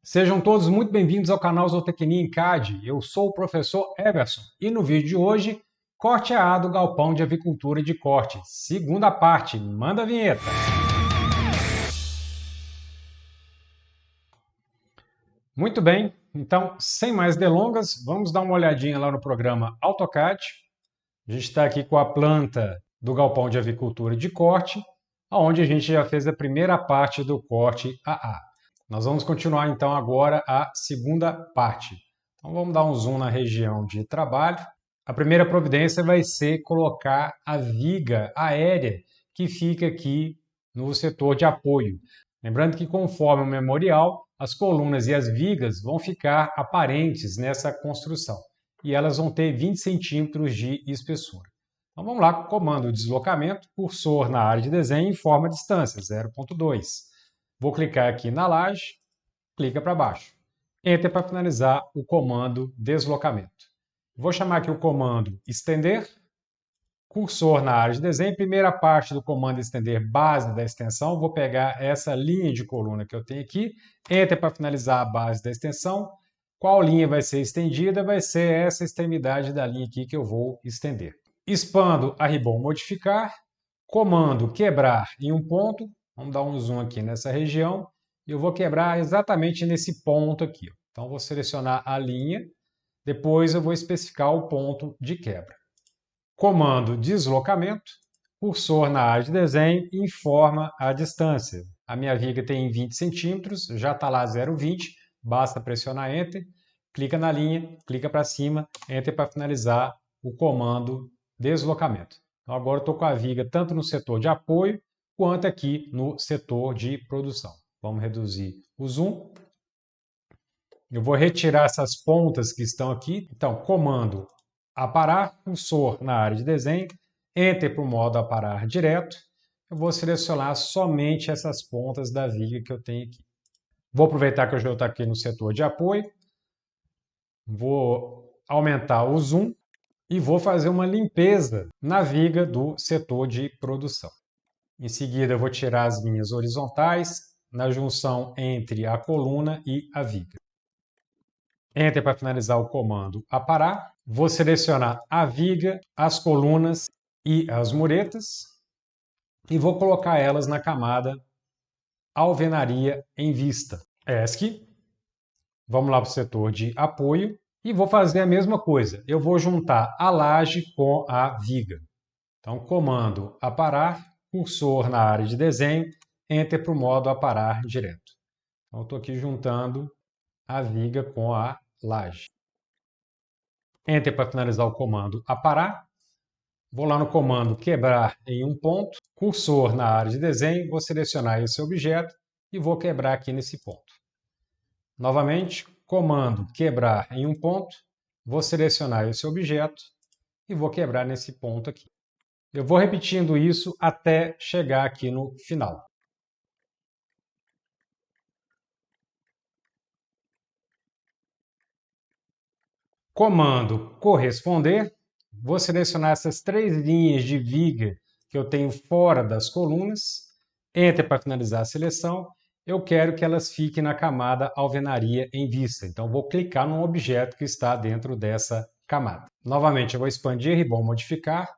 Sejam todos muito bem-vindos ao canal Zootecnia em CAD. Eu sou o professor Everson e no vídeo de hoje, corte A do galpão de avicultura de corte. Segunda parte, manda a vinheta. Muito bem, então, sem mais delongas, vamos dar uma olhadinha lá no programa AutoCAD. A gente está aqui com a planta do galpão de avicultura de corte, onde a gente já fez a primeira parte do corte AA. Nós vamos continuar então agora a segunda parte. Então vamos dar um zoom na região de trabalho. A primeira providência vai ser colocar a viga aérea que fica aqui no setor de apoio. Lembrando que conforme o memorial, as colunas e as vigas vão ficar aparentes nessa construção e elas vão ter 20 centímetros de espessura. Então vamos lá, comando deslocamento, cursor na área de desenho informa a distância, 0,2. Vou clicar aqui na laje, clica para baixo. Enter para finalizar o comando deslocamento. Vou chamar aqui o comando estender, cursor na área de desenho, primeira parte do comando estender base da extensão, vou pegar essa linha de coluna que eu tenho aqui, Enter para finalizar a base da extensão. Qual linha vai ser estendida? Vai ser essa extremidade da linha aqui que eu vou estender. Expando a ribbon modificar, comando quebrar em um ponto, vamos dar um zoom aqui nessa região, e eu vou quebrar exatamente nesse ponto aqui. Então vou selecionar a linha, depois eu vou especificar o ponto de quebra. Comando deslocamento, cursor na área de desenho informa a distância. A minha viga tem 20 centímetros, já está lá 0,20, basta pressionar Enter, clica na linha, clica para cima, Enter para finalizar o comando deslocamento. Então agora eu estou com a viga tanto no setor de apoio quanto aqui no setor de produção. Vamos reduzir o zoom. Eu vou retirar essas pontas que estão aqui. Então, comando aparar, cursor na área de desenho, Enter para o modo aparar direto. Eu vou selecionar somente essas pontas da viga que eu tenho aqui. Vou aproveitar que eu já estou aqui no setor de apoio. Vou aumentar o zoom e vou fazer uma limpeza na viga do setor de produção. Em seguida, eu vou tirar as linhas horizontais na junção entre a coluna e a viga. Enter para finalizar o comando aparar. Vou selecionar a viga, as colunas e as muretas e vou colocar elas na camada alvenaria em vista. ESC. Vamos lá para o setor de apoio e vou fazer a mesma coisa. Eu vou juntar a laje com a viga. Então, comando aparar, cursor na área de desenho, Enter para o modo aparar direto. Então, eu estou aqui juntando a viga com a laje. Enter para finalizar o comando aparar. Vou lá no comando quebrar em um ponto, cursor na área de desenho, vou selecionar esse objeto e vou quebrar aqui nesse ponto. Novamente, comando quebrar em um ponto, vou selecionar esse objeto e vou quebrar nesse ponto aqui. Eu vou repetindo isso até chegar aqui no final. Comando corresponder, vou selecionar essas três linhas de viga que eu tenho fora das colunas, Enter para finalizar a seleção. Eu quero que elas fiquem na camada alvenaria em vista, então vou clicar num objeto que está dentro dessa camada. Novamente eu vou expandir, ribbon modificar,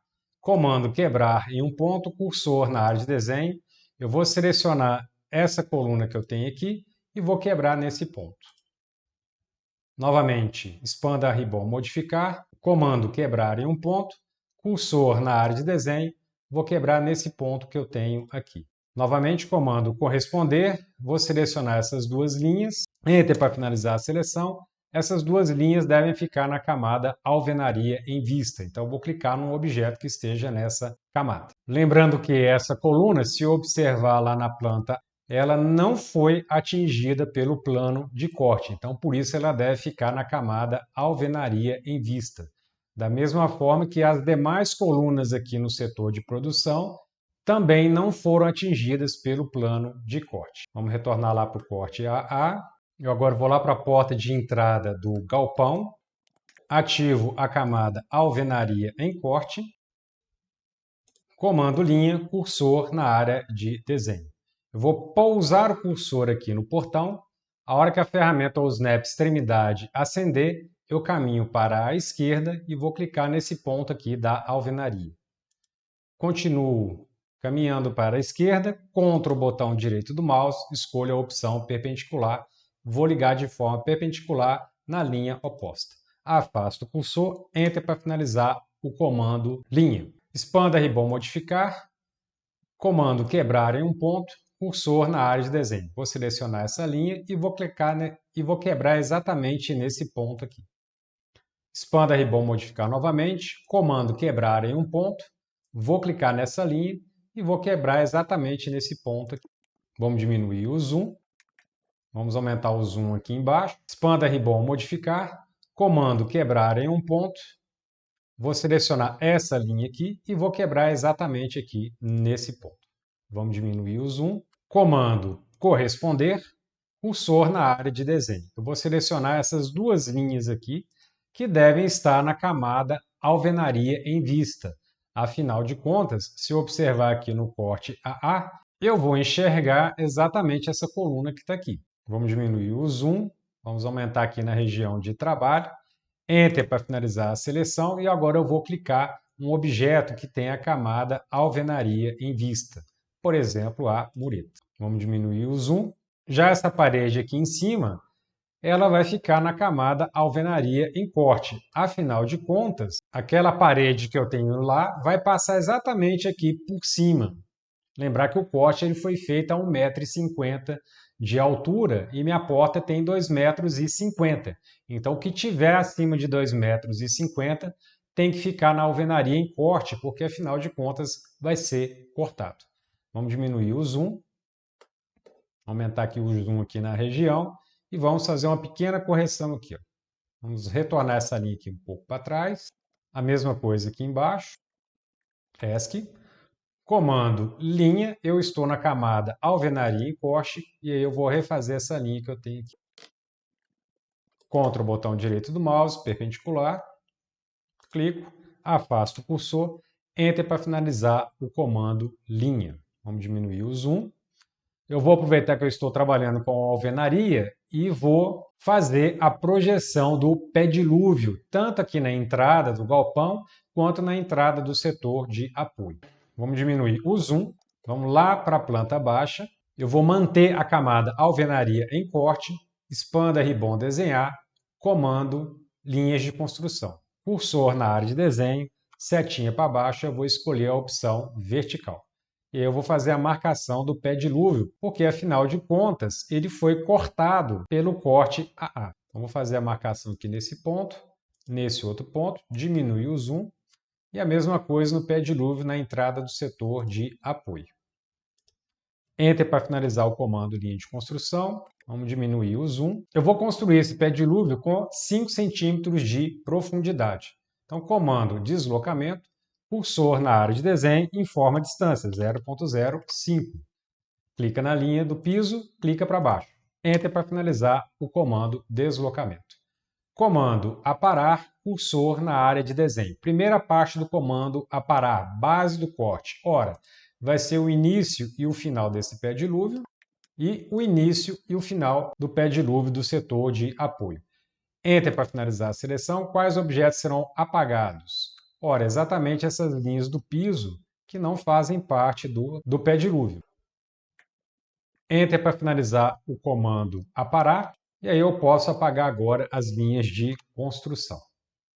comando quebrar em um ponto, cursor na área de desenho, eu vou selecionar essa coluna que eu tenho aqui e vou quebrar nesse ponto. Novamente, expanda a ribbon modificar, comando quebrar em um ponto, cursor na área de desenho, vou quebrar nesse ponto que eu tenho aqui. Novamente, comando corresponder, vou selecionar essas duas linhas, Enter para finalizar a seleção. Essas duas linhas devem ficar na camada alvenaria em vista, então vou clicar num objeto que esteja nessa camada. Lembrando que essa coluna, se observar lá na planta, ela não foi atingida pelo plano de corte, então por isso ela deve ficar na camada alvenaria em vista. Da mesma forma que as demais colunas aqui no setor de produção também não foram atingidas pelo plano de corte. Vamos retornar lá para o corte AA. Eu agora vou lá para a porta de entrada do galpão, ativo a camada alvenaria em corte, comando linha, cursor na área de desenho. Eu vou pousar o cursor aqui no portão, A hora que a ferramenta ou o snap extremidade acender, eu caminho para a esquerda e vou clicar nesse ponto aqui da alvenaria. Continuo caminhando para a esquerda, contra o botão direito do mouse, escolho a opção perpendicular, vou ligar de forma perpendicular na linha oposta. Afasto o cursor, Enter para finalizar o comando linha. Expanda ribbon modificar, comando quebrar em um ponto, cursor na área de desenho. Vou selecionar essa linha e vou clicar e vou quebrar exatamente nesse ponto aqui. Expanda ribbon modificar novamente, comando quebrar em um ponto, vou clicar nessa linha e vou quebrar exatamente nesse ponto aqui. Vamos diminuir o zoom, vamos aumentar o zoom aqui embaixo, expanda ribbon modificar, comando quebrar em um ponto, vou selecionar essa linha aqui e vou quebrar exatamente aqui nesse ponto. Vamos diminuir o zoom, comando corresponder, cursor na área de desenho. Eu vou selecionar essas duas linhas aqui, que devem estar na camada alvenaria em vista. Afinal de contas, se eu observar aqui no corte AA, eu vou enxergar exatamente essa coluna que está aqui. Vamos diminuir o zoom, vamos aumentar aqui na região de trabalho, Enter para finalizar a seleção e agora eu vou clicar um objeto que tem a camada alvenaria em vista. Por exemplo, a mureta. Vamos diminuir o zoom. Já essa parede aqui em cima, ela vai ficar na camada alvenaria em corte. Afinal de contas, aquela parede que eu tenho lá vai passar exatamente aqui por cima. Lembrar que o corte ele foi feito a 1,50 m de altura e minha porta tem 2,50 m. Então, o que tiver acima de 2,50 m tem que ficar na alvenaria em corte, porque afinal de contas vai ser cortado. Vamos diminuir o zoom, aumentar aqui o zoom aqui na região e vamos fazer uma pequena correção aqui. Ó. Vamos retornar essa linha aqui um pouco para trás. A mesma coisa aqui embaixo. ESC. Comando linha, eu estou na camada alvenaria em corte e aí eu vou refazer essa linha que eu tenho aqui. Ctrl o botão direito do mouse, perpendicular, clico, afasto o cursor, Enter para finalizar o comando linha. Vamos diminuir o zoom. Eu vou aproveitar que eu estou trabalhando com alvenaria e vou fazer a projeção do pé dilúvio, tanto aqui na entrada do galpão, quanto na entrada do setor de apoio. Vamos diminuir o zoom, vamos lá para a planta baixa, eu vou manter a camada alvenaria em corte, expanda ribbon desenhar, comando linhas de construção. Cursor na área de desenho, setinha para baixo, eu vou escolher a opção vertical. E eu vou fazer a marcação do pé dilúvio, porque afinal de contas ele foi cortado pelo corte AA. Então vou fazer a marcação aqui nesse ponto, nesse outro ponto, diminuir o zoom, e a mesma coisa no pé dilúvio na entrada do setor de apoio. Enter para finalizar o comando linha de construção. Vamos diminuir o zoom. Eu vou construir esse pé dilúvio com 5 centímetros de profundidade. Então, comando deslocamento, cursor na área de desenho, informa a distância, 0,05. Clica na linha do piso, clica para baixo. Enter para finalizar o comando deslocamento. Comando aparar, cursor na área de desenho. Primeira parte do comando aparar, base do corte. Ora, vai ser o início e o final desse pé dilúvio e o início e o final do pé dilúvio do setor de apoio. Enter para finalizar a seleção. Quais objetos serão apagados? Ora, exatamente essas linhas do piso que não fazem parte do pé dilúvio. Enter para finalizar o comando aparar. E aí eu posso apagar agora as linhas de construção.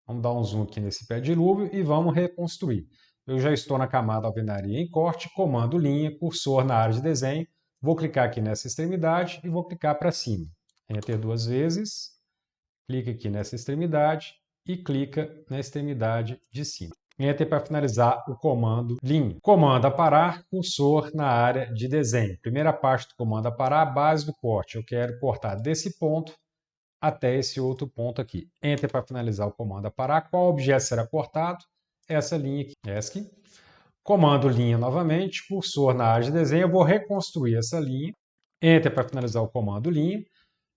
Vamos dar um zoom aqui nesse pé dilúvio e vamos reconstruir. Eu já estou na camada alvenaria em corte, comando linha, cursor na área de desenho. Vou clicar aqui nessa extremidade e vou clicar para cima. Enter 2 vezes, clica aqui nessa extremidade e clica na extremidade de cima. Enter para finalizar o comando linha. Comando aparar, cursor na área de desenho. Primeira parte do comando aparar, base do corte. Eu quero cortar desse ponto até esse outro ponto aqui. Enter para finalizar o comando aparar. Qual objeto será cortado? Essa linha aqui. ESC. Comando linha novamente, cursor na área de desenho. Eu vou reconstruir essa linha. Enter para finalizar o comando linha.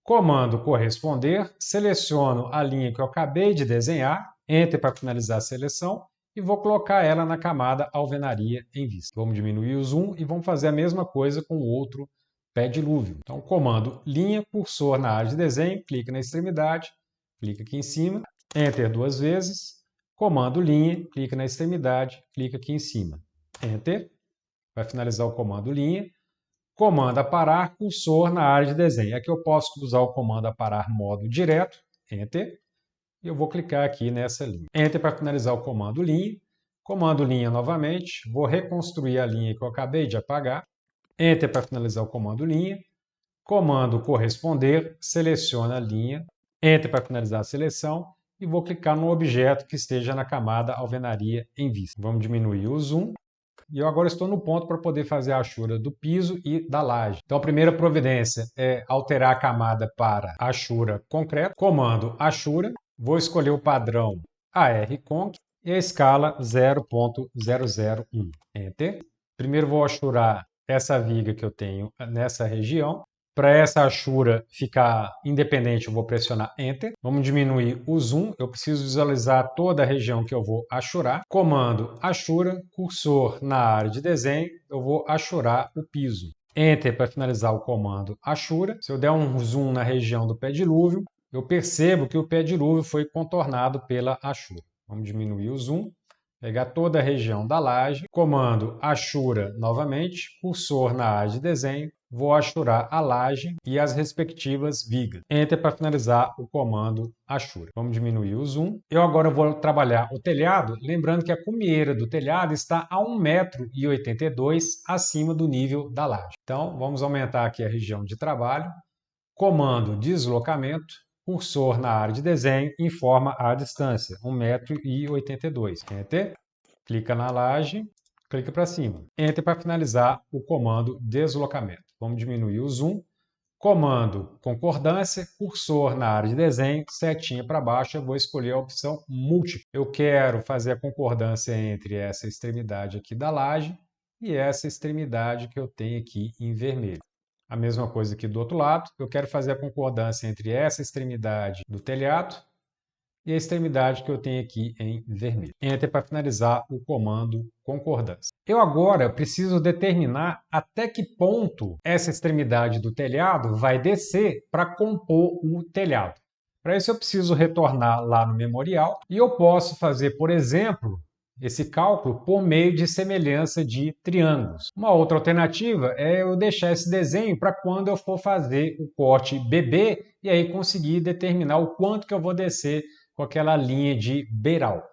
Comando corresponder. Seleciono a linha que eu acabei de desenhar. Enter para finalizar a seleção. E vou colocar ela na camada alvenaria em vista. Vamos diminuir o zoom e vamos fazer a mesma coisa com o outro pé dilúvio. Então, comando linha, cursor na área de desenho, clica na extremidade, clica aqui em cima, Enter 2 vezes, comando linha, clica na extremidade, clica aqui em cima, Enter, vai finalizar o comando linha, comando aparar, cursor na área de desenho. Aqui eu posso usar o comando aparar modo direto, Enter, e eu vou clicar aqui nessa linha. Enter para finalizar o comando linha novamente, vou reconstruir a linha que eu acabei de apagar, Enter para finalizar o comando linha, comando corresponder, seleciona a linha, Enter para finalizar a seleção e vou clicar no objeto que esteja na camada alvenaria em vista. Vamos diminuir o zoom. E eu agora estou no ponto para poder fazer a achura do piso e da laje. Então a primeira providência é alterar a camada para achura concreto. Comando achura, vou escolher o padrão ARConc e a escala 0.001. Enter. Primeiro vou achurar essa viga que eu tenho nessa região. Para essa achura ficar independente, eu vou pressionar Enter. Vamos diminuir o zoom. Eu preciso visualizar toda a região que eu vou achurar. Comando achura, cursor na área de desenho, eu vou achurar o piso. Enter para finalizar o comando achura. Se eu der um zoom na região do pé dilúvio, eu percebo que o pé dilúvio foi contornado pela achura. Vamos diminuir o zoom. Pegar toda a região da laje, comando achura novamente, cursor na área de desenho, vou achurar a laje e as respectivas vigas. Enter para finalizar o comando achura. Vamos diminuir o zoom. Eu agora vou trabalhar o telhado, lembrando que a cumieira do telhado está a 1,82 m acima do nível da laje. Então, vamos aumentar aqui a região de trabalho, comando deslocamento, cursor na área de desenho, informa a distância, 1,82 m. Enter, clica na laje, clica para cima. Enter para finalizar o comando deslocamento. Vamos diminuir o zoom. Comando concordância, cursor na área de desenho, setinha para baixo, eu vou escolher a opção múltiplo. Eu quero fazer a concordância entre essa extremidade aqui da laje e essa extremidade que eu tenho aqui em vermelho. A mesma coisa aqui do outro lado, eu quero fazer a concordância entre essa extremidade do telhado e a extremidade que eu tenho aqui em vermelho. Enter para finalizar o comando concordância. Eu agora preciso determinar até que ponto essa extremidade do telhado vai descer para compor o telhado. Para isso eu preciso retornar lá no memorial e eu posso fazer, por exemplo, esse cálculo por meio de semelhança de triângulos. Uma outra alternativa é eu deixar esse desenho para quando eu for fazer o corte BB e aí conseguir determinar o quanto que eu vou descer com aquela linha de beiral.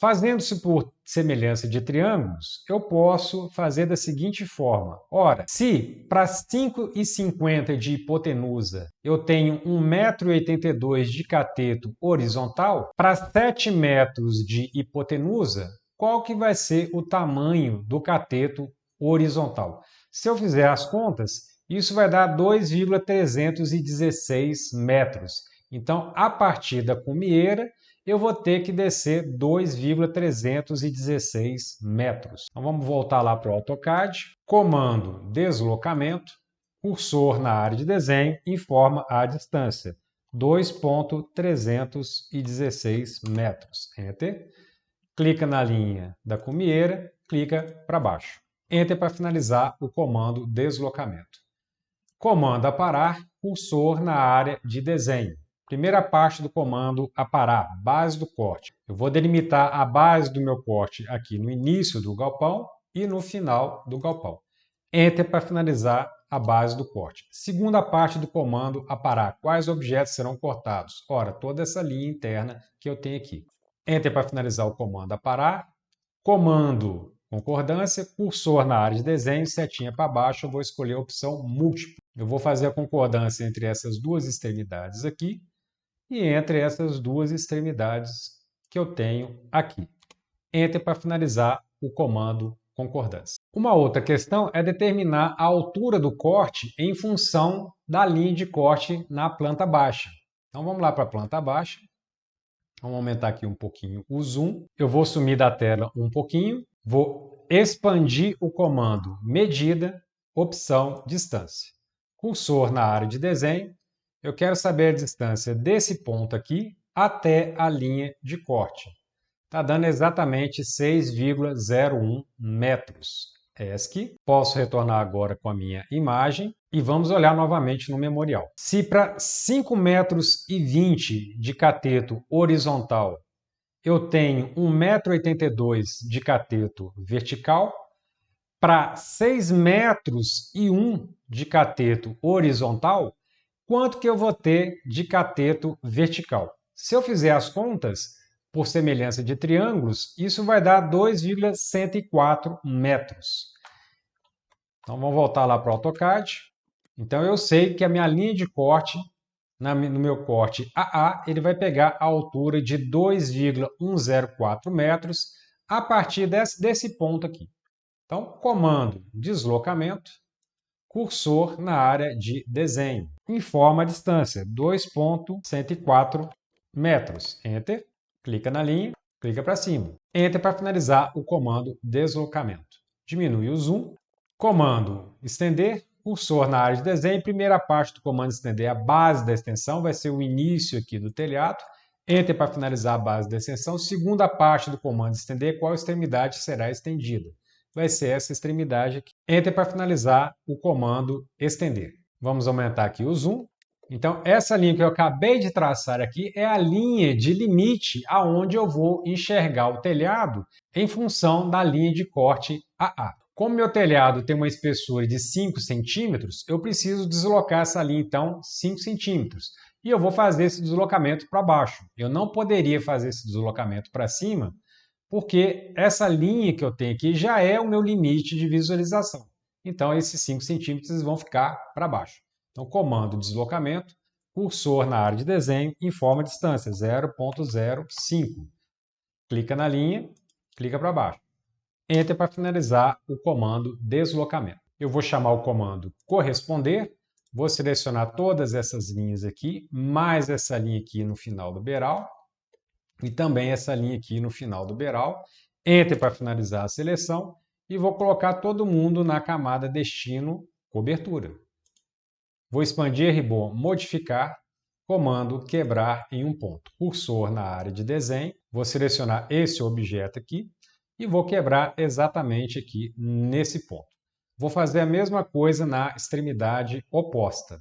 Fazendo-se por semelhança de triângulos, eu posso fazer da seguinte forma. Ora, se para 5,50 de hipotenusa eu tenho 1,82 m de cateto horizontal, para 7 metros de hipotenusa, qual que vai ser o tamanho do cateto horizontal? Se eu fizer as contas, isso vai dar 2,316 metros. Então, a partir da cumieira, eu vou ter que descer 2,316 metros. Então, vamos voltar lá para o AutoCAD. Comando deslocamento, cursor na área de desenho, informa a distância. 2,316 metros. Enter. Clica na linha da cumieira, clica para baixo. Enter para finalizar o comando deslocamento. Comando aparar, cursor na área de desenho. Primeira parte do comando aparar, base do corte. Eu vou delimitar a base do meu corte aqui no início do galpão e no final do galpão. Enter para finalizar a base do corte. Segunda parte do comando aparar, quais objetos serão cortados? Ora, toda essa linha interna que eu tenho aqui. Enter para finalizar o comando aparar. Comando concordância, cursor na área de desenho, setinha para baixo, eu vou escolher a opção múltiplo. Eu vou fazer a concordância entre essas duas extremidades aqui e entre essas duas extremidades que eu tenho aqui. Enter para finalizar o comando concordância. Uma outra questão é determinar a altura do corte em função da linha de corte na planta baixa. Então vamos lá para a planta baixa. Vamos aumentar aqui um pouquinho o zoom. Eu vou sumir da tela um pouquinho. Vou expandir o comando medida, opção distância. Cursor na área de desenho. Eu quero saber a distância desse ponto aqui até a linha de corte. Está dando exatamente 6,01 metros. ESC. Posso retornar agora com a minha imagem e vamos olhar novamente no memorial. Se para 5,20 metros de cateto horizontal eu tenho 1,82 m de cateto vertical, para 6,01 metros de cateto horizontal, quanto que eu vou ter de cateto vertical? Se eu fizer as contas, por semelhança de triângulos, isso vai dar 2,104 metros. Então, vamos voltar lá para o AutoCAD. Então, eu sei que a minha linha de corte, no meu corte AA, ele vai pegar a altura de 2,104 metros a partir desse ponto aqui. Então, comando deslocamento, cursor na área de desenho. Informa a distância, 2,104 metros. Enter, clica na linha, clica para cima. Enter para finalizar o comando deslocamento. Diminui o zoom. Comando estender, cursor na área de desenho. Primeira parte do comando estender, a base da extensão, vai ser o início aqui do telhado. Enter para finalizar a base da extensão. Segunda parte do comando estender, qual extremidade será estendida? Vai ser essa extremidade aqui. Enter para finalizar o comando estender. Vamos aumentar aqui o zoom. Então, essa linha que eu acabei de traçar aqui é a linha de limite aonde eu vou enxergar o telhado em função da linha de corte AA. Como meu telhado tem uma espessura de 5 centímetros, eu preciso deslocar essa linha, então, 5 centímetros. E eu vou fazer esse deslocamento para baixo. Eu não poderia fazer esse deslocamento para cima, porque essa linha que eu tenho aqui já é o meu limite de visualização. Então, esses 5 centímetros vão ficar para baixo. Então, comando deslocamento, cursor na área de desenho, informa a distância, 0,05. Clica na linha, clica para baixo. Enter para finalizar o comando deslocamento. Eu vou chamar o comando corresponder, vou selecionar todas essas linhas aqui, mais essa linha aqui no final do beiral, e também essa linha aqui no final do beiral. Enter para finalizar a seleção e vou colocar todo mundo na camada destino cobertura. Vou expandir ribbon, modificar, comando quebrar em um ponto. Cursor na área de desenho, vou selecionar esse objeto aqui e vou quebrar exatamente aqui nesse ponto. Vou fazer a mesma coisa na extremidade oposta.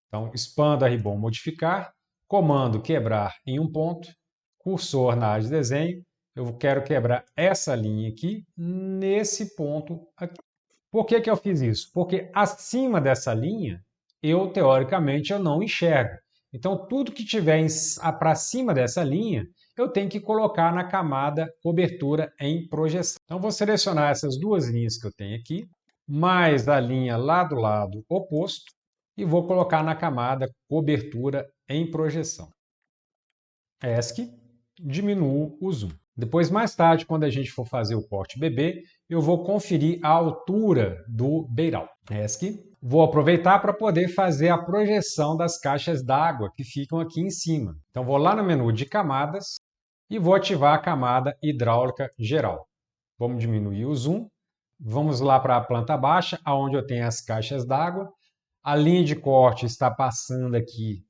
Então, expando a ribbon, modificar, comando quebrar em um ponto, cursor na área de desenho, eu quero quebrar essa linha aqui, nesse ponto aqui. Por que eu fiz isso? Porque acima dessa linha, teoricamente, eu não enxergo. Então, tudo que tiver para cima dessa linha, eu tenho que colocar na camada cobertura em projeção. Então, vou selecionar essas duas linhas que eu tenho aqui, mais a linha lá do lado oposto, e vou colocar na camada cobertura em projeção. ESC, diminuo o zoom. Depois, mais tarde, quando a gente for fazer o corte BB, eu vou conferir a altura do beiral. ESC. Vou aproveitar para poder fazer a projeção das caixas d'água que ficam aqui em cima. Então, vou lá no menu de camadas e vou ativar a camada hidráulica geral. Vamos diminuir o zoom. Vamos lá para a planta baixa, onde eu tenho as caixas d'água. A linha de corte está passando aqui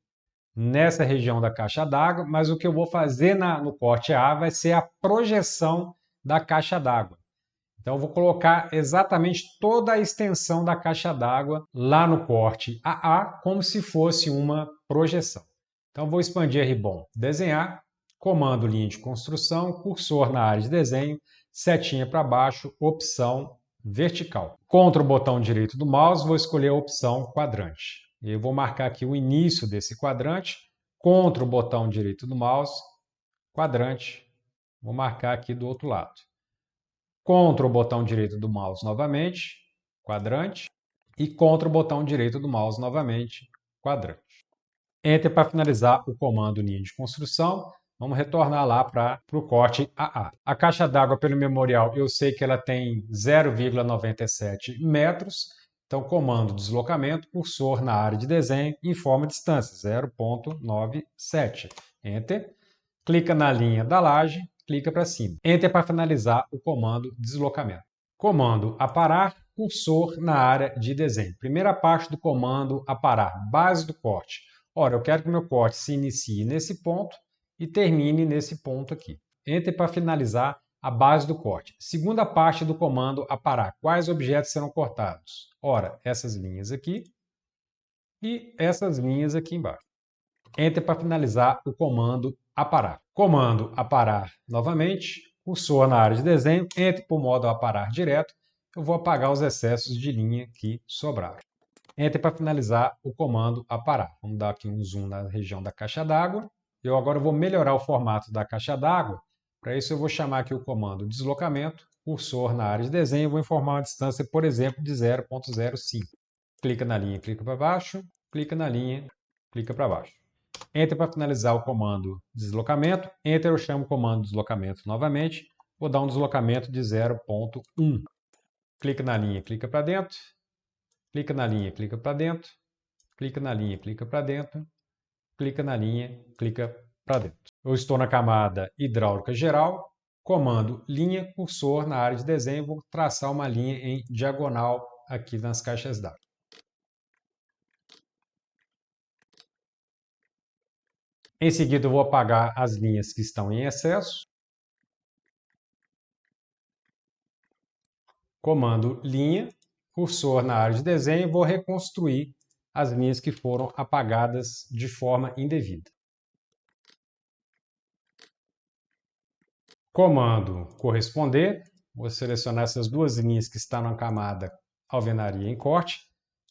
nessa região da caixa d'água, mas o que eu vou fazer no corte A vai ser a projeção da caixa d'água. Então, eu vou colocar exatamente toda a extensão da caixa d'água lá no corte AA, como se fosse uma projeção. Então, vou expandir a ribbon, desenhar, comando linha de construção, cursor na área de desenho, setinha para baixo, opção vertical. Contra o botão direito do mouse, vou escolher a opção quadrante. Eu vou marcar aqui o início desse quadrante, contra o botão direito do mouse, quadrante, vou marcar aqui do outro lado. Contra o botão direito do mouse novamente, quadrante, e contra o botão direito do mouse novamente, quadrante. Enter para finalizar o comando linha de construção. Vamos retornar lá para o corte AA. A caixa d'água pelo memorial, eu sei que ela tem 0,97 metros. Então, comando deslocamento, cursor na área de desenho, informa a distância, 0,97. Enter. Clica na linha da laje, clica para cima. Enter para finalizar o comando deslocamento. Comando aparar, cursor na área de desenho. Primeira parte do comando aparar, base do corte. Ora, eu quero que o meu corte se inicie nesse ponto e termine nesse ponto aqui. Enter para finalizar a base do corte. Segunda parte do comando aparar. Quais objetos serão cortados? Ora, essas linhas aqui e essas linhas aqui embaixo. Enter para finalizar o comando aparar. Comando aparar novamente, cursor na área de desenho, Enter para o modo aparar direto. Eu vou apagar os excessos de linha que sobraram. Enter para finalizar o comando aparar. Vamos dar aqui um zoom na região da caixa d'água. Eu agora vou melhorar o formato da caixa d'água. Para isso eu vou chamar aqui o comando deslocamento, cursor na área de desenho, vou informar uma distância, por exemplo, de 0,05. Clica na linha, clica para baixo, clica na linha, clica para baixo. Enter para finalizar o comando deslocamento. Enter eu chamo o comando deslocamento novamente. Vou dar um deslocamento de 0,1. Clica na linha, clica para dentro. Clica na linha, clica para dentro. Clica na linha, clica para dentro. Clica na linha, clica para dentro. Eu estou na camada hidráulica geral. Comando linha, cursor na área de desenho. Vou traçar uma linha em diagonal aqui nas caixas d'água. Em seguida, eu vou apagar as linhas que estão em excesso. Comando linha, cursor na área de desenho, vou reconstruir as linhas que foram apagadas de forma indevida. Comando corresponder, vou selecionar essas duas linhas que estão na camada alvenaria em corte.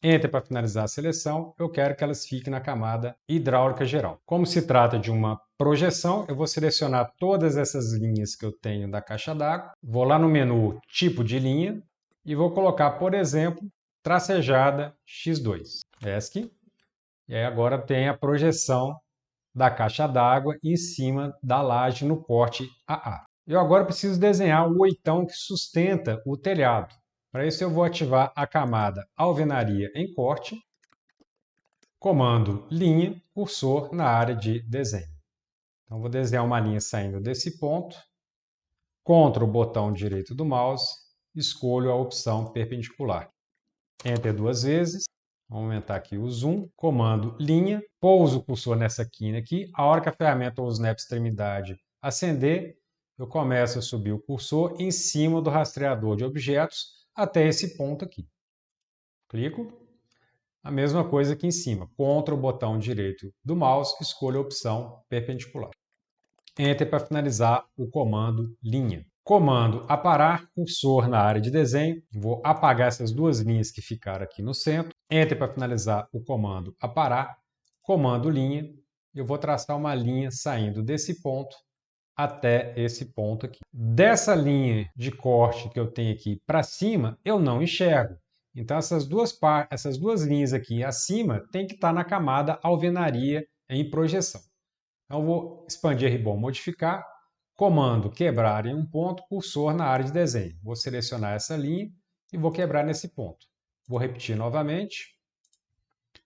Enter para finalizar a seleção, eu quero que elas fiquem na camada hidráulica geral. Como se trata de uma projeção, eu vou selecionar todas essas linhas que eu tenho da caixa d'água, vou lá no menu tipo de linha e vou colocar, por exemplo, tracejada X2, ESC, e aí agora tem a projeção da caixa d'água em cima da laje no corte AA. Eu agora preciso desenhar o oitão que sustenta o telhado. Para isso eu vou ativar a camada alvenaria em corte, comando linha, cursor na área de desenho. Então vou desenhar uma linha saindo desse ponto, Ctrl o botão direito do mouse, escolho a opção perpendicular. Enter duas vezes, vamos aumentar aqui o zoom, comando linha, pouso o cursor nessa quina aqui, a hora que a ferramenta ou o snap extremidade acender, eu começo a subir o cursor em cima do rastreador de objetos, até esse ponto aqui. Clico. A mesma coisa aqui em cima. Ctrl o botão direito do mouse, escolho a opção perpendicular. Enter para finalizar o comando linha. Comando aparar, cursor na área de desenho. Vou apagar essas duas linhas que ficaram aqui no centro. Enter para finalizar o comando aparar. Comando linha. Eu vou traçar uma linha saindo desse ponto até esse ponto aqui. Dessa linha de corte que eu tenho aqui para cima, eu não enxergo. Então, essas duas linhas aqui acima tem que estar na camada alvenaria em projeção. Então, eu vou expandir a ribbon, modificar, comando quebrar em um ponto, cursor na área de desenho. Vou selecionar essa linha e vou quebrar nesse ponto. Vou repetir novamente.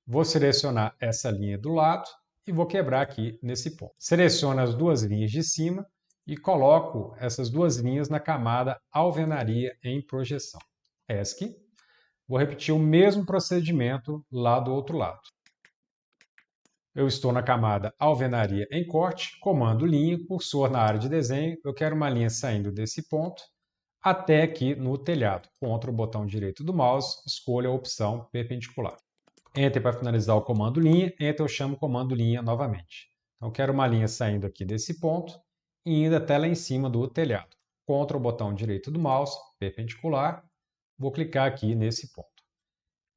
Vou selecionar essa linha do lado e vou quebrar aqui nesse ponto. Seleciono as duas linhas de cima e coloco essas duas linhas na camada alvenaria em projeção. ESC. Vou repetir o mesmo procedimento lá do outro lado. Eu estou na camada alvenaria em corte, comando linha, cursor na área de desenho. Eu quero uma linha saindo desse ponto até aqui no telhado. Ctrl o botão direito do mouse, escolho a opção perpendicular. Enter para finalizar o comando linha, Enter eu chamo o comando linha novamente. Então, quero uma linha saindo aqui desse ponto e indo até lá em cima do telhado. Ctrl o botão direito do mouse, perpendicular, vou clicar aqui nesse ponto.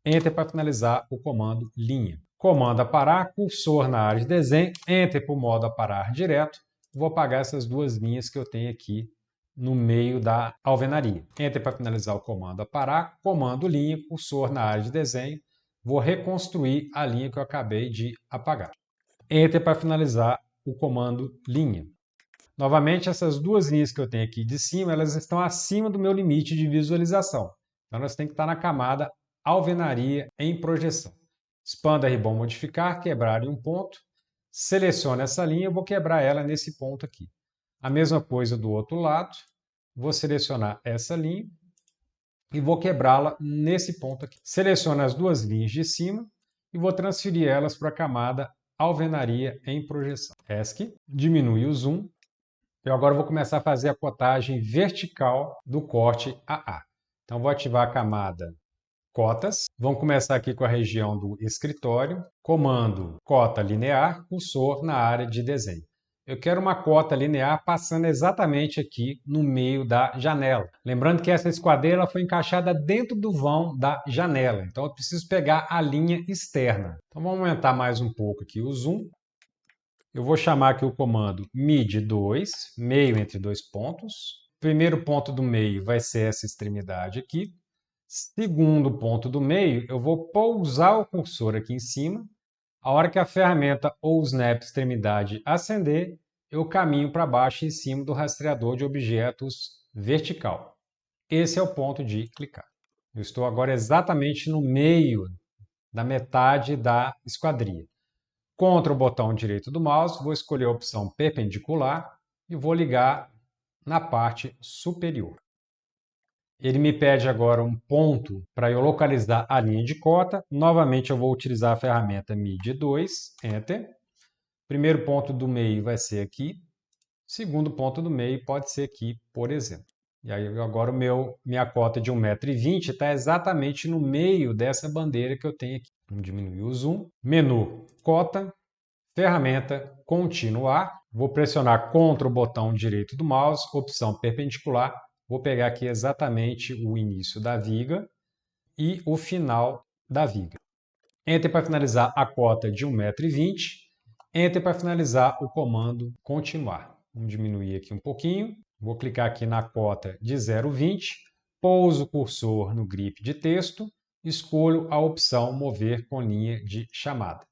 Enter para finalizar o comando linha. Comando aparar, cursor na área de desenho, Enter para o modo aparar direto, vou apagar essas duas linhas que eu tenho aqui no meio da alvenaria. Enter para finalizar o comando aparar, comando linha, cursor na área de desenho, vou reconstruir a linha que eu acabei de apagar. Enter para finalizar o comando linha. Novamente, essas duas linhas que eu tenho aqui de cima, elas estão acima do meu limite de visualização. Então, elas têm que estar na camada alvenaria em projeção. Expanda a ribbon modificar, quebrar em um ponto. Seleciono essa linha, eu vou quebrar ela nesse ponto aqui. A mesma coisa do outro lado. Vou selecionar essa linha e vou quebrá-la nesse ponto aqui. Seleciono as duas linhas de cima e vou transferir elas para a camada alvenaria em projeção. ESC, diminui o zoom, Eu agora vou começar a fazer a cotagem vertical do corte AA. Então, vou ativar a camada Cotas. Vamos começar aqui com a região do escritório. Comando cota linear, cursor na área de desenho. Eu quero uma cota linear passando exatamente aqui no meio da janela. Lembrando que essa esquadeira foi encaixada dentro do vão da janela. Então, eu preciso pegar a linha externa. Então, vamos aumentar mais um pouco aqui o zoom. Eu vou chamar aqui o comando mid2, meio entre dois pontos. O primeiro ponto do meio vai ser essa extremidade aqui. Segundo ponto do meio, eu vou pousar o cursor aqui em cima. A hora que a ferramenta ou o snap extremidade acender, eu caminho para baixo em cima do rastreador de objetos vertical. Esse é o ponto de clicar. Eu estou agora exatamente no meio da metade da esquadria. Contra o botão direito do mouse, vou escolher a opção perpendicular e vou ligar na parte superior. Ele me pede agora um ponto para eu localizar a linha de cota. Novamente eu vou utilizar a ferramenta MID2, Enter. Primeiro ponto do meio vai ser aqui. Segundo ponto do meio pode ser aqui, por exemplo. E aí agora minha cota de 1,20 m está exatamente no meio dessa bandeira que eu tenho aqui. Vamos diminuir o zoom. Menu, cota, ferramenta, continuar. Vou pressionar Ctrl o botão direito do mouse, opção perpendicular. Vou pegar aqui exatamente o início da viga e o final da viga. Enter para finalizar a cota de 1,20 m. Enter para finalizar o comando continuar. Vamos diminuir aqui um pouquinho. Vou clicar aqui na cota de 0,20 m. Pouso o cursor no grip de texto. Escolho a opção mover com linha de chamada.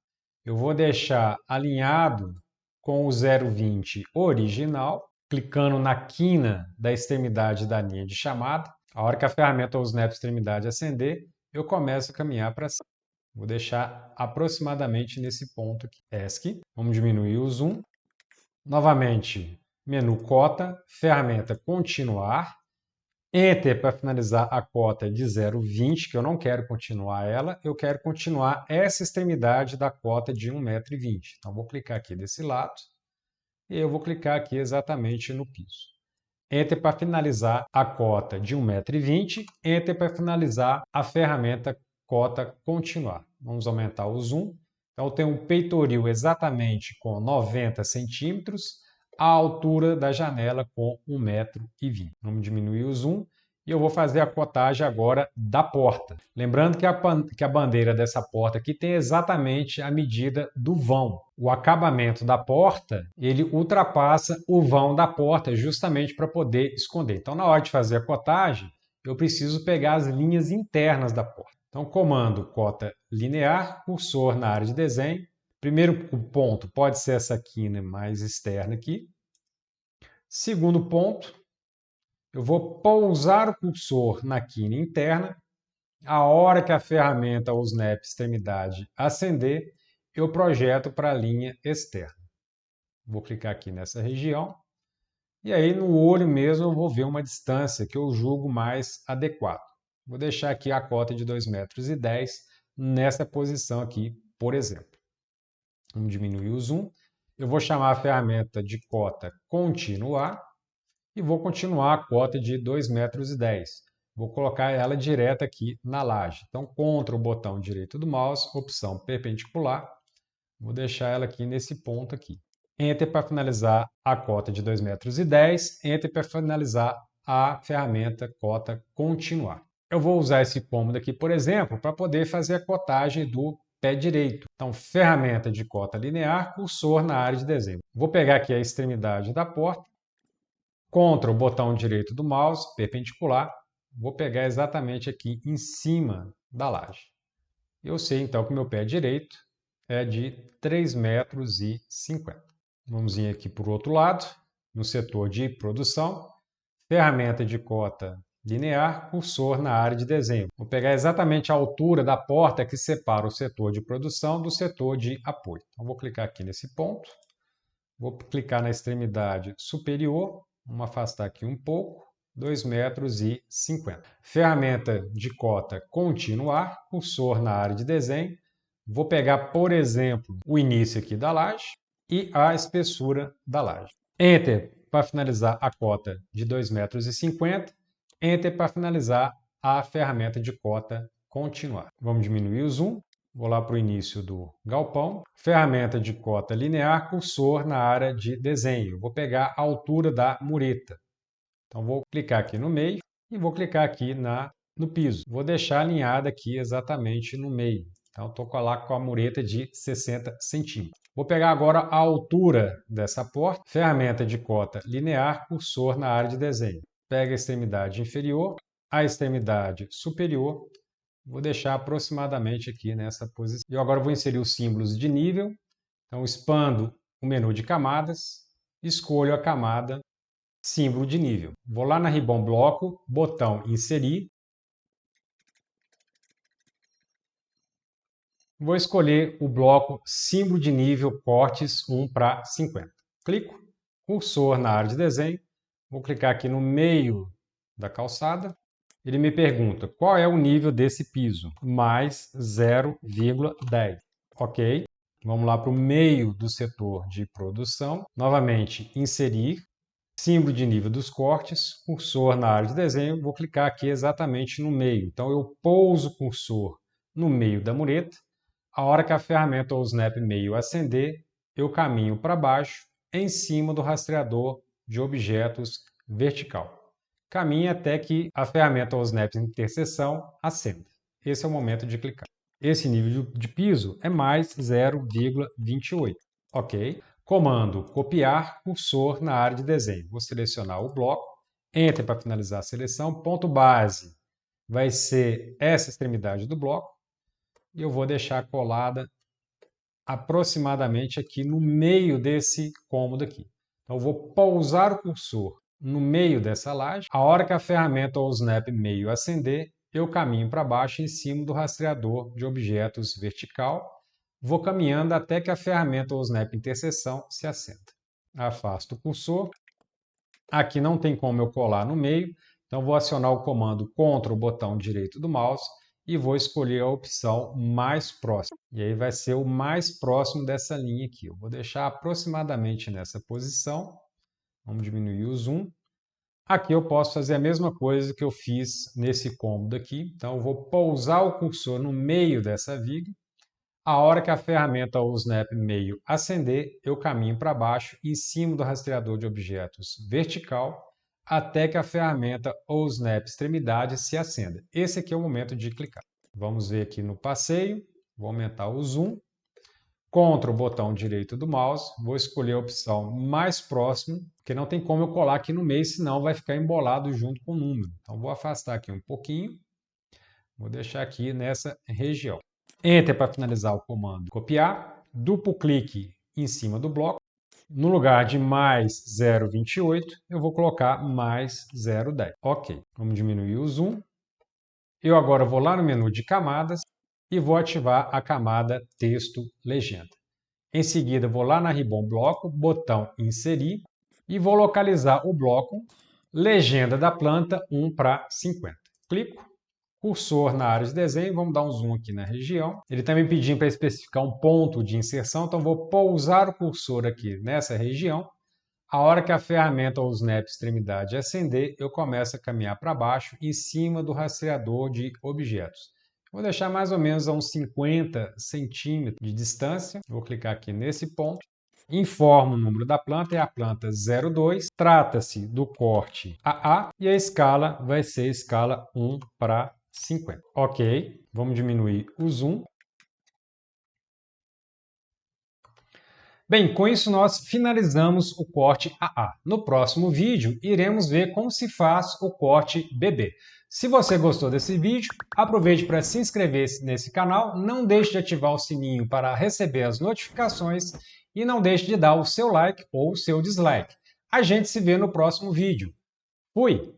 Eu vou deixar alinhado com o 0,20 original, clicando na quina da extremidade da linha de chamada. A hora que a ferramenta ou o snap extremidade acender, eu começo a caminhar para cima. Vou deixar aproximadamente nesse ponto aqui. ESC. Vamos diminuir o zoom. Novamente, menu cota, ferramenta continuar. Enter para finalizar a cota de 0,20, que eu não quero continuar ela, eu quero continuar essa extremidade da cota de 1,20 m. Então, vou clicar aqui desse lado e eu vou clicar aqui exatamente no piso. Enter para finalizar a cota de 1,20 m. Enter para finalizar a ferramenta cota continuar. Vamos aumentar o zoom. Então, eu tenho um peitoril exatamente com 90 centímetros, a altura da janela com 1,20 m. Vamos diminuir o zoom e eu vou fazer a cotagem agora da porta. Lembrando que a bandeira dessa porta aqui tem exatamente a medida do vão. O acabamento da porta, ele ultrapassa o vão da porta justamente para poder esconder. Então, na hora de fazer a cotagem, eu preciso pegar as linhas internas da porta. Então, comando cota linear, cursor na área de desenho. Primeiro ponto pode ser essa quina mais externa aqui. Segundo ponto, eu vou pousar o cursor na quina interna. A hora que a ferramenta ou snap extremidade acender, eu projeto para a linha externa. Vou clicar aqui nessa região. E aí, no olho mesmo, eu vou ver uma distância que eu julgo mais adequada. Vou deixar aqui a cota de 2,10 m nessa posição aqui, por exemplo. Vamos diminuir o zoom. Eu vou chamar a ferramenta de cota continuar e vou continuar a cota de 2,10 m. Vou colocar ela direta aqui na laje. Então, Ctrl o botão direito do mouse, opção perpendicular. Vou deixar ela aqui nesse ponto aqui. Enter para finalizar a cota de 2,10 m. Enter para finalizar a ferramenta cota continuar. Eu vou usar esse cômodo aqui, por exemplo, para poder fazer a cotagem do pé direito. Então, ferramenta de cota linear, cursor na área de desenho. Vou pegar aqui a extremidade da porta, Ctrl o botão direito do mouse, perpendicular, vou pegar exatamente aqui em cima da laje. Eu sei então que o meu pé direito é de 3,50 m. Vamos vir aqui para o outro lado, no setor de produção, ferramenta de cota linear, cursor na área de desenho. Vou pegar exatamente a altura da porta que separa o setor de produção do setor de apoio. Então, vou clicar aqui nesse ponto, vou clicar na extremidade superior, vamos afastar aqui um pouco, 2,50 m. Ferramenta de cota continuar, cursor na área de desenho. Vou pegar, por exemplo, o início aqui da laje e a espessura da laje. Enter para finalizar a cota de 2,50 m, Enter para finalizar a ferramenta de cota continuar. Vamos diminuir o zoom, vou lá para o início do galpão, ferramenta de cota linear, cursor na área de desenho. Vou pegar a altura da mureta. Então vou clicar aqui no meio e vou clicar aqui no piso. Vou deixar alinhada aqui exatamente no meio. Então estou lá com a mureta de 60 centímetros. Vou pegar agora a altura dessa porta, ferramenta de cota linear, cursor na área de desenho. Pega a extremidade inferior, a extremidade superior, vou deixar aproximadamente aqui nessa posição. E agora vou inserir os símbolos de nível. Então expando o menu de camadas, escolho a camada símbolo de nível. Vou lá na Ribbon Bloco, botão inserir. Vou escolher o bloco símbolo de nível cortes 1/50. Clico, cursor na área de desenho, vou clicar aqui no meio da calçada. Ele me pergunta qual é o nível desse piso, mais 0,10. Ok, vamos lá para o meio do setor de produção. Novamente, inserir, símbolo de nível dos cortes, cursor na área de desenho, vou clicar aqui exatamente no meio. Então eu pouso o cursor no meio da mureta. A hora que a ferramenta ou o snap meio acender, eu caminho para baixo, em cima do rastreador de objetos vertical. Caminhe até que a ferramenta ou o snap interseção acenda. Esse é o momento de clicar. Esse nível de piso é mais 0,28. Ok? Comando copiar, cursor na área de desenho. Vou selecionar o bloco, Enter para finalizar a seleção, ponto base vai ser essa extremidade do bloco. E eu vou deixar colada aproximadamente aqui no meio desse cômodo aqui. Então, eu vou pousar o cursor no meio dessa laje. A hora que a ferramenta ou o snap meio acender, eu caminho para baixo em cima do rastreador de objetos vertical. Vou caminhando até que a ferramenta ou o snap interseção se acenda. Afasto o cursor. Aqui não tem como eu colar no meio, então vou acionar o comando Ctrl, botão direito do mouse, e vou escolher a opção mais próxima. E aí vai ser o mais próximo dessa linha aqui. Eu vou deixar aproximadamente nessa posição. Vamos diminuir o zoom. Aqui eu posso fazer a mesma coisa que eu fiz nesse cômodo aqui. Então eu vou pousar o cursor no meio dessa viga. A hora que a ferramenta ou o snap meio acender, eu caminho para baixo em cima do rastreador de objetos vertical até que a ferramenta ou o snap extremidade se acenda. Esse aqui é o momento de clicar. Vamos ver aqui no passeio. Vou aumentar o zoom. Ctrl, botão direito do mouse. Vou escolher a opção mais próximo, porque não tem como eu colar aqui no meio, senão vai ficar embolado junto com o número. Então vou afastar aqui um pouquinho. Vou deixar aqui nessa região. Enter para finalizar o comando copiar. Duplo clique em cima do bloco. No lugar de mais 0,28, eu vou colocar mais 0,10. Ok, vamos diminuir o zoom. Eu agora vou lá no menu de camadas e vou ativar a camada texto legenda. Em seguida, vou lá na Ribbon Bloco, botão inserir e vou localizar o bloco legenda da planta 1/50. Clico. Cursor na área de desenho, vamos dar um zoom aqui na região. Ele está me pedindo para especificar um ponto de inserção, então vou pousar o cursor aqui nessa região. A hora que a ferramenta ou o snap extremidade acender, eu começo a caminhar para baixo em cima do rastreador de objetos. Vou deixar mais ou menos a uns 50 centímetros de distância. Vou clicar aqui nesse ponto. Informo o número da planta, é a planta 02. Trata-se do corte AA e a escala vai ser a escala 1/50. Ok, vamos diminuir o zoom. Bem, com isso nós finalizamos o corte AA. No próximo vídeo, iremos ver como se faz o corte BB. Se você gostou desse vídeo, aproveite para se inscrever nesse canal, não deixe de ativar o sininho para receber as notificações e não deixe de dar o seu like ou o seu dislike. A gente se vê no próximo vídeo. Fui!